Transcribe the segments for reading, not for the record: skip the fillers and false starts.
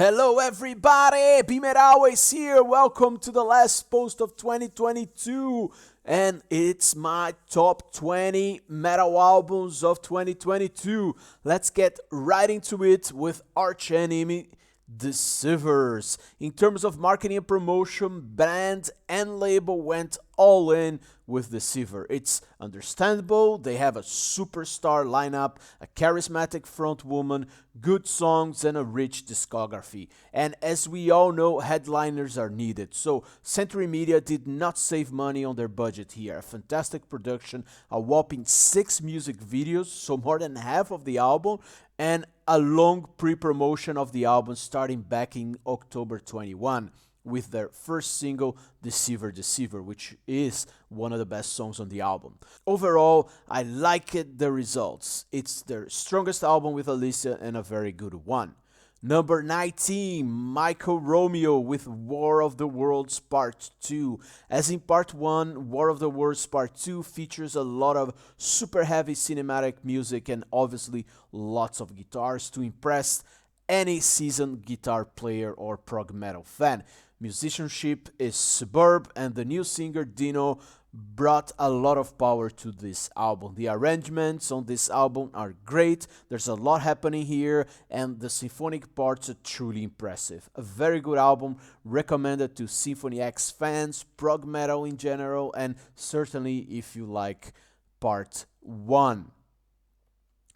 Hello everybody, BeMetalways here. Welcome to the last post of 2022, and it's my top 20 metal albums of 2022. Let's get right into it with arch enemy Deceivers. In terms of marketing and promotion, band and label went all in with Deceiver. It's understandable, they have a superstar lineup, a charismatic frontwoman, good songs, and a rich discography. And as we all know, headliners are needed, so Century Media did not save money on their budget here. A fantastic production, a whopping 6 music videos, so more than half of the album, and a long pre-promotion of the album starting back in October 21 with their first single, Deceiver, which is one of the best songs on the album. Overall, I like the results. It's their strongest album with Alicia and a very good one. Number 19, Michael Romeo with War of the Worlds Part 2. As in Part 1, War of the Worlds Part 2 features a lot of super heavy cinematic music and obviously lots of guitars to impress any seasoned guitar player or prog metal fan. Musicianship is superb, and the new singer Dino brought a lot of power to this album. The arrangements on this album are great, there's a lot happening here, and the symphonic parts are truly impressive. A very good album, recommended to Symphony X fans, prog metal in general, and certainly if you like Part 1.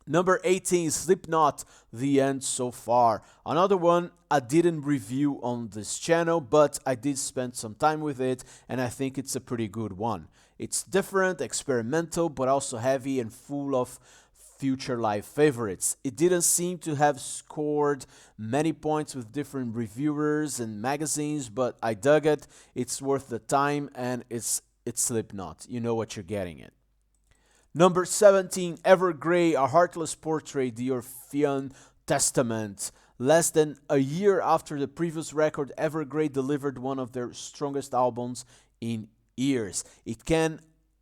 Number 18, Slipknot The End so far. Another one I didn't review on this channel, but I did spend some time with it, and I think it's a pretty good one. It's different, experimental, but also heavy and full of future live favorites. It didn't seem to have scored many points with different reviewers and magazines, but I dug it. It's worth the time, and it's Slipknot. You know what you're getting it. Number 17, Evergrey, A Heartless Portrait, The Orphean Testament. Less than a year after the previous record, Evergrey delivered one of their strongest albums in years. It can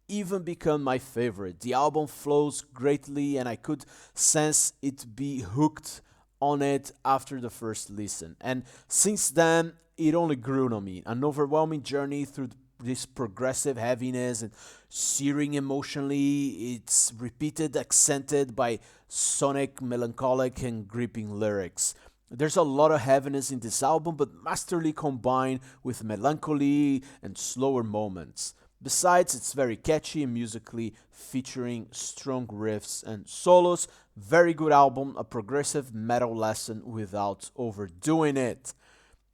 even become my favorite. The album flows greatly, and I could sense it be hooked on it after the first listen. And since then, it only grew on me. An overwhelming journey through this progressive heaviness and searing emotionally. It's repeated, accented by sonic, melancholic, and gripping lyrics. There's a lot of heaviness in this album, but masterly combined with melancholy and slower moments. Besides, it's very catchy and musically, featuring strong riffs and solos. Very good album, a progressive metal lesson without overdoing it.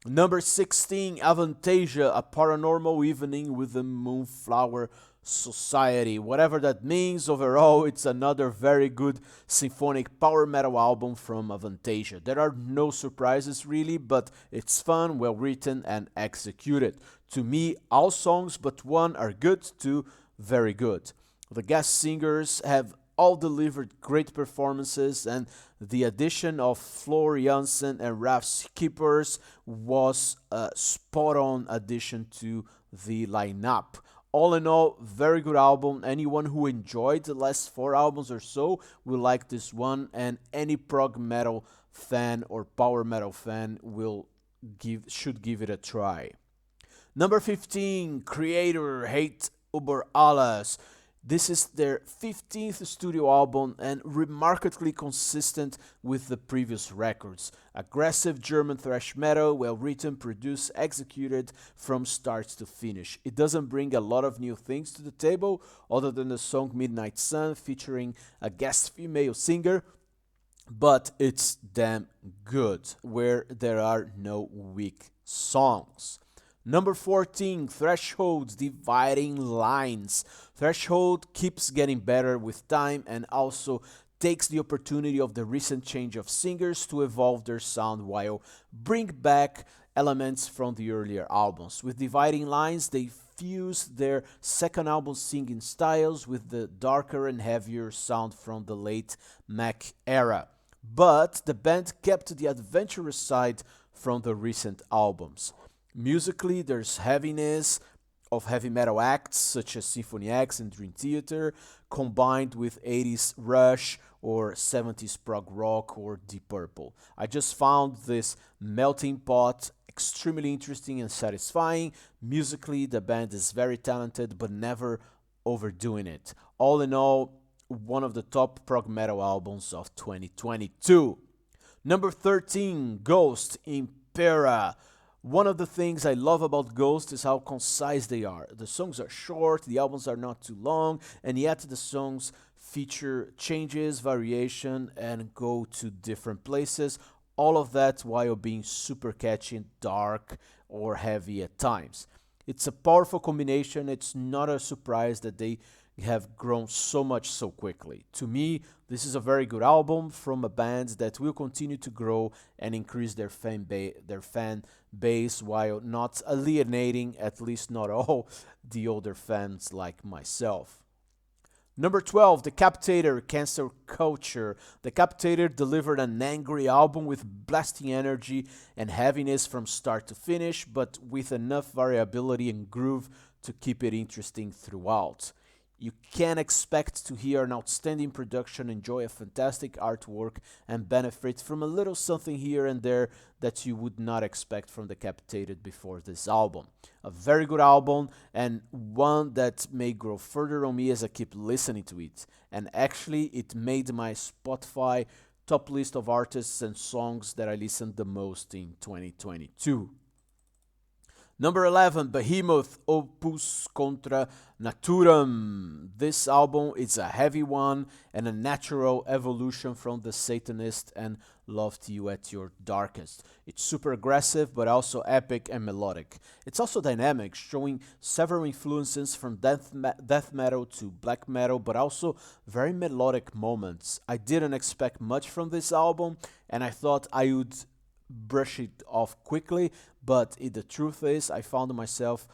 Number 16, Avantasia, A Paranormal Evening with the Moonflower Society. Whatever that means, overall, it's another very good symphonic power metal album from Avantasia. There are no surprises really, but it's fun, well written, and executed. To me, all songs but one are good to very good. The guest singers have all delivered great performances, and the addition of Floor Jansen and Ralph Skippers was a spot-on addition to the lineup. All in all, very good album. Anyone who enjoyed the last 4 albums or so will like this one, and any prog metal fan or power metal fan should give it a try. Number 15, Creator Hate über alles. This is their 15th studio album and remarkably consistent with the previous records. Aggressive German thrash metal, well written, produced, executed from start to finish. It doesn't bring a lot of new things to the table other than the song Midnight Sun featuring a guest female singer, but it's damn good, where there are no weak songs. Number 14, Threshold, Dividing Lines. Threshold keeps getting better with time and also takes the opportunity of the recent change of singers to evolve their sound while bring back elements from the earlier albums. With Dividing Lines, they fused their second album singing styles with the darker and heavier sound from the late Mac era. But the band kept the adventurous side from the recent albums. Musically, there's heaviness of heavy metal acts such as Symphony X and Dream Theater, combined with 80s Rush or 70s prog rock or Deep Purple. I just found this melting pot extremely interesting and satisfying. Musically, the band is very talented, but never overdoing it. All in all, one of the top prog metal albums of 2022. Number 13, Ghost Impera. One of the things I love about Ghost is how concise they are. The songs are short, the albums are not too long, and yet the songs feature changes, variation, and go to different places. All of that while being super catchy, dark, or heavy at times. It's a powerful combination. It's not a surprise that they have grown so much so quickly. To me, this is a very good album from a band that will continue to grow and increase their fan base while not alienating, at least not all, the older fans like myself. Number 12, Decapitator, Cancel Culture. Decapitator delivered an angry album with blasting energy and heaviness from start to finish, but with enough variability and groove to keep it interesting throughout. You can expect to hear an outstanding production, enjoy a fantastic artwork, and benefit from a little something here and there that you would not expect from Decapitated before this album. A very good album, and one that may grow further on me as I keep listening to it. And actually, it made my Spotify top list of artists and songs that I listened the most in 2022. Number 11, Behemoth, Opus Contra Naturam. This album is a heavy one and a natural evolution from the Satanist and Loved You at Your Darkest. It's super aggressive but also epic and melodic. It's also dynamic, showing several influences from death metal to black metal, but also very melodic moments. I didn't expect much from this album, and I thought I would brush it off quickly, but the truth is I found myself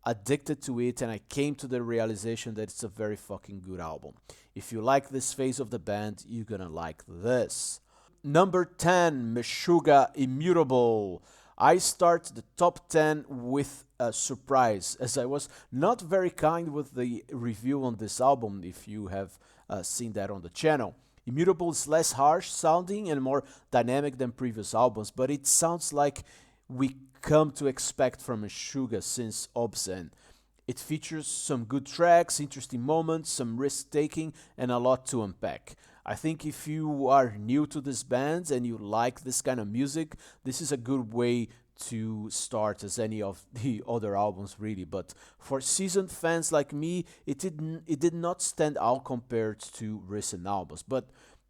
addicted to it, and I came to the realization that it's a very fucking good album. If you like this phase of the band, you're gonna like this. Number 10, Meshuggah Immutable. I start the top 10 with a surprise, as I was not very kind with the review on this album, if you have seen that on the channel. Immutable is less harsh sounding and more dynamic than previous albums, but it sounds like we come to expect from Meshuggah since Obscene. It features some good tracks, interesting moments, some risk-taking, and a lot to unpack. I think if you are new to this band and you like this kind of music, this is a good way to start as any of the other albums really, but for seasoned fans like me, it did not stand out compared to recent albums. But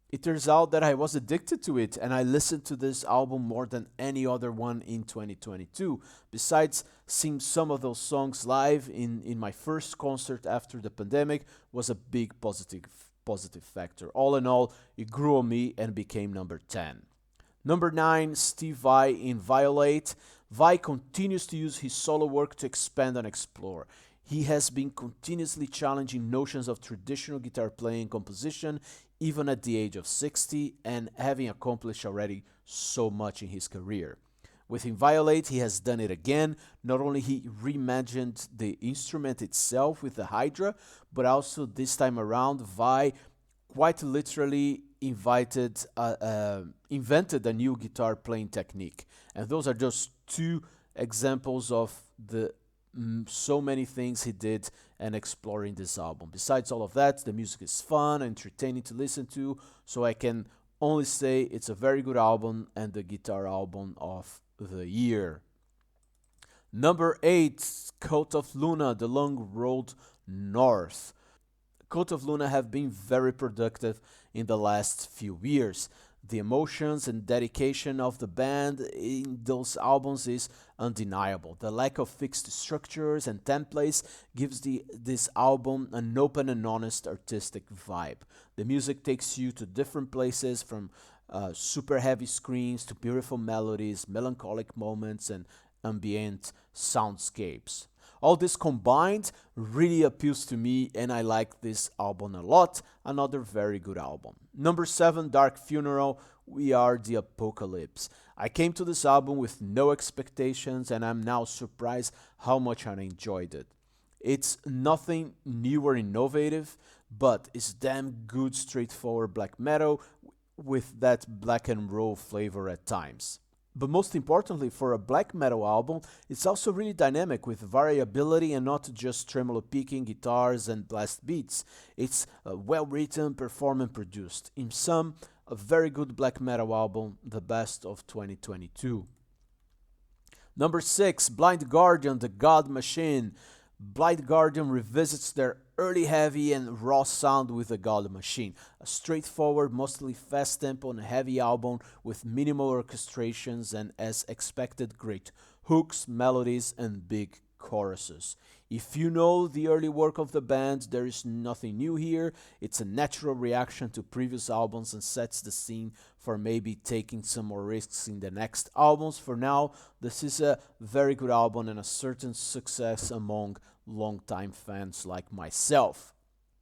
it turns out that I was addicted to it, and I listened to this album more than any other one in 2022. Besides seeing some of those songs live in my first concert after the pandemic was a big positive factor. All in all, it grew on me and became number 10. Number 9, Steve Vai in Violate. Vai continues to use his solo work to expand and explore. He has been continuously challenging notions of traditional guitar playing and composition, even at the age of 60, and having accomplished already so much in his career. With Violate, he has done it again. Not only he reimagined the instrument itself with the Hydra, but also this time around, Vai quite literally invented a new guitar playing technique. And those are just two examples of the so many things he did and exploring this album. Besides all of that, the music is fun, entertaining to listen to, so I can only say it's a very good album and the guitar album of the year. Number 8, Cult of Luna, The Long Road North. Cult of Luna have been very productive in the last few years. The emotions and dedication of the band in those albums is undeniable. The lack of fixed structures and templates gives this album an open and honest artistic vibe. The music takes you to different places, from super heavy screams to beautiful melodies, melancholic moments, and ambient soundscapes. All this combined really appeals to me, and I like this album a lot. Another very good album. Number 7, Dark Funeral, We Are the Apocalypse. I came to this album with no expectations, and I'm now surprised how much I enjoyed it. It's nothing new or innovative, but it's damn good straightforward black metal with that black and roll flavor at times. But most importantly, for a black metal album, it's also really dynamic with variability and not just tremolo picking guitars and blast beats. It's well written, performed, and produced. In sum, a very good black metal album, the best of 2022. Number 6, Blind Guardian, The God Machine. Blind Guardian revisits their early heavy and raw sound with The God Machine. A straightforward, mostly fast tempo and heavy album with minimal orchestrations and, as expected, great hooks, melodies, and big choruses. If you know the early work of the band, there is nothing new here. It's a natural reaction to previous albums and sets the scene for maybe taking some more risks in the next albums. For now, this is a very good album and a certain success among longtime fans like myself.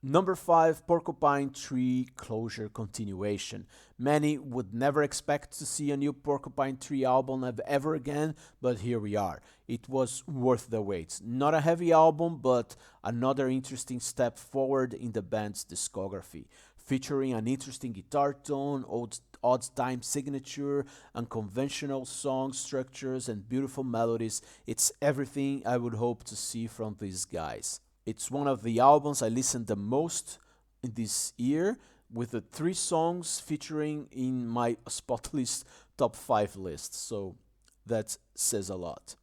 Number 5, Porcupine Tree Closure Continuation. Many would never expect to see a new Porcupine Tree album ever again, but here we are. It was worth the wait. Not a heavy album, but another interesting step forward in the band's discography. Featuring an interesting guitar tone, odd time signature, unconventional song structures, and beautiful melodies. It's everything I would hope to see from these guys. It's one of the albums I listened the most in this year, with the 3 songs featuring in my Spotlist top 5 list, so that says a lot.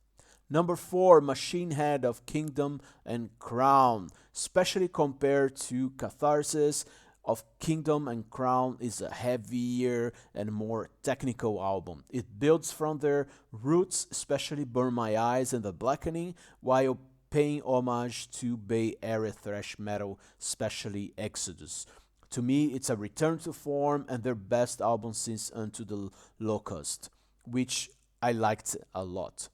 Number 4, Machine Head of Kingdom and Crown. Especially compared to Catharsis, of Kingdom and Crown is a heavier and more technical album. It builds from their roots, especially Burn My Eyes and The Blackening, while paying homage to Bay Area thrash metal, especially Exodus. To me, it's a return to form and their best album since Unto the Locust, which I liked a lot.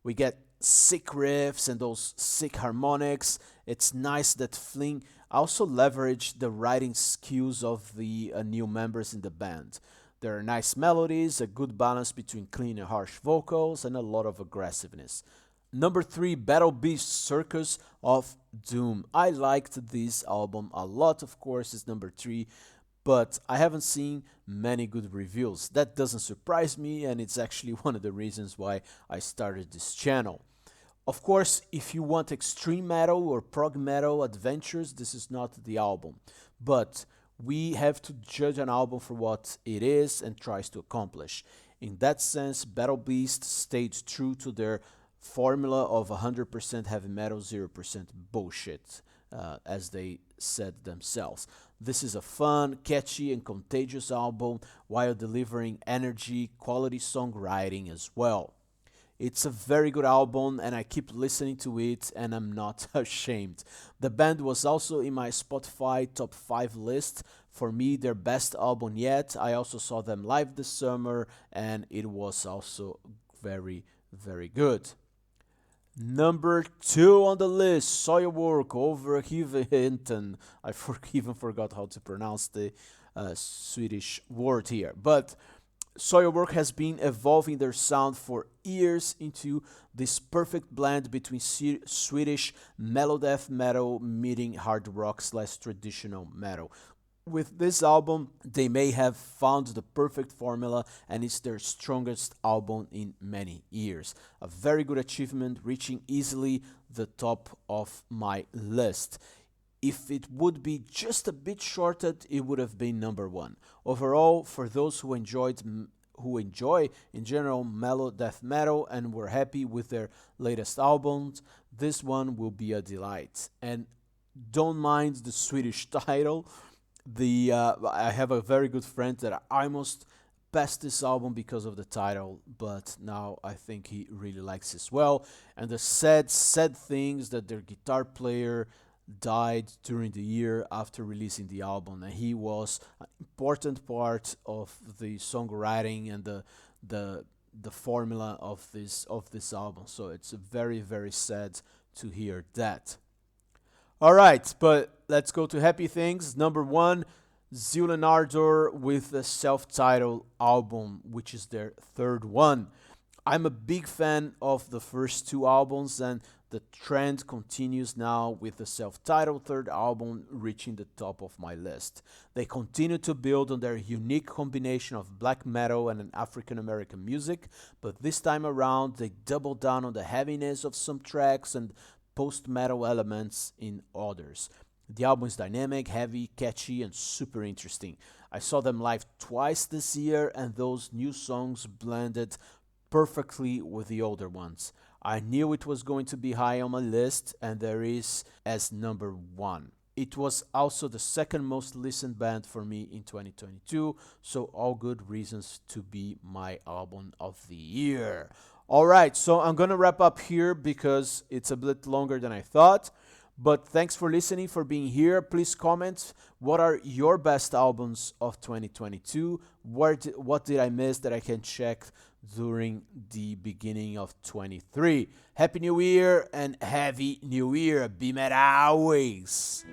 We get sick riffs and those sick harmonics. It's nice that Flynn also leveraged the writing skills of the new members in the band. There are nice melodies, a good balance between clean and harsh vocals, and a lot of aggressiveness. Number 3, Battle Beast Circus of Doom. I liked this album a lot, of course, it's number 3, but I haven't seen many good reviews. That doesn't surprise me, and it's actually one of the reasons why I started this channel. Of course, if you want extreme metal or prog metal adventures, this is not the album. But we have to judge an album for what it is and tries to accomplish. In that sense, Battle Beast stayed true to their formula of 100% heavy metal, 0% bullshit, as they said themselves. This is a fun, catchy, and contagious album while delivering energy, quality songwriting as well. It's a very good album and I keep listening to it and I'm not ashamed. The band was also in my Spotify top 5 list. For me, their best album yet. I also saw them live this summer and it was also very, very good. Number 2 on the list, Soilwork over Heathen. I even forgot how to pronounce the Swedish word here. But Soilwork has been evolving their sound for years into this perfect blend between Swedish melodeath metal meeting hard rock / traditional metal. With this album, they may have found the perfect formula and it's their strongest album in many years. A very good achievement, reaching easily the top of my list. If it would be just a bit shorted, it would have been number 1. Overall, for those who enjoy in general mellow death metal and were happy with their latest albums, this one will be a delight. And don't mind the Swedish title. I have a very good friend that I almost passed this album because of the title, but now I think he really likes it as well. And the sad things that their guitar player died during the year after releasing the album, and he was an important part of the songwriting and the formula of this album. So it's very, very sad to hear that. All right, but let's go to happy things. Number 1, Zealand Ardor with the self-titled album, which is their 3rd one. I'm a big fan of the first 2 albums, and The trend continues now with the self-titled third album reaching the top of my list. They continue to build on their unique combination of black metal and African American music, but this time around they double down on the heaviness of some tracks and post-metal elements in others. The album is dynamic, heavy, catchy, and super interesting. I saw them live twice this year, and those new songs blended perfectly with the older ones. I knew it was going to be high on my list, and there is as number 1. It was also the second most listened band for me in 2022, so all good reasons to be my album of the year. Alright, so I'm gonna wrap up here because it's a bit longer than I thought. But thanks for listening, for being here. Please comment what are your best albums of 2022. What did I miss that I can check during the beginning of 23. Happy New Year and Happy New Year, BeMetalways.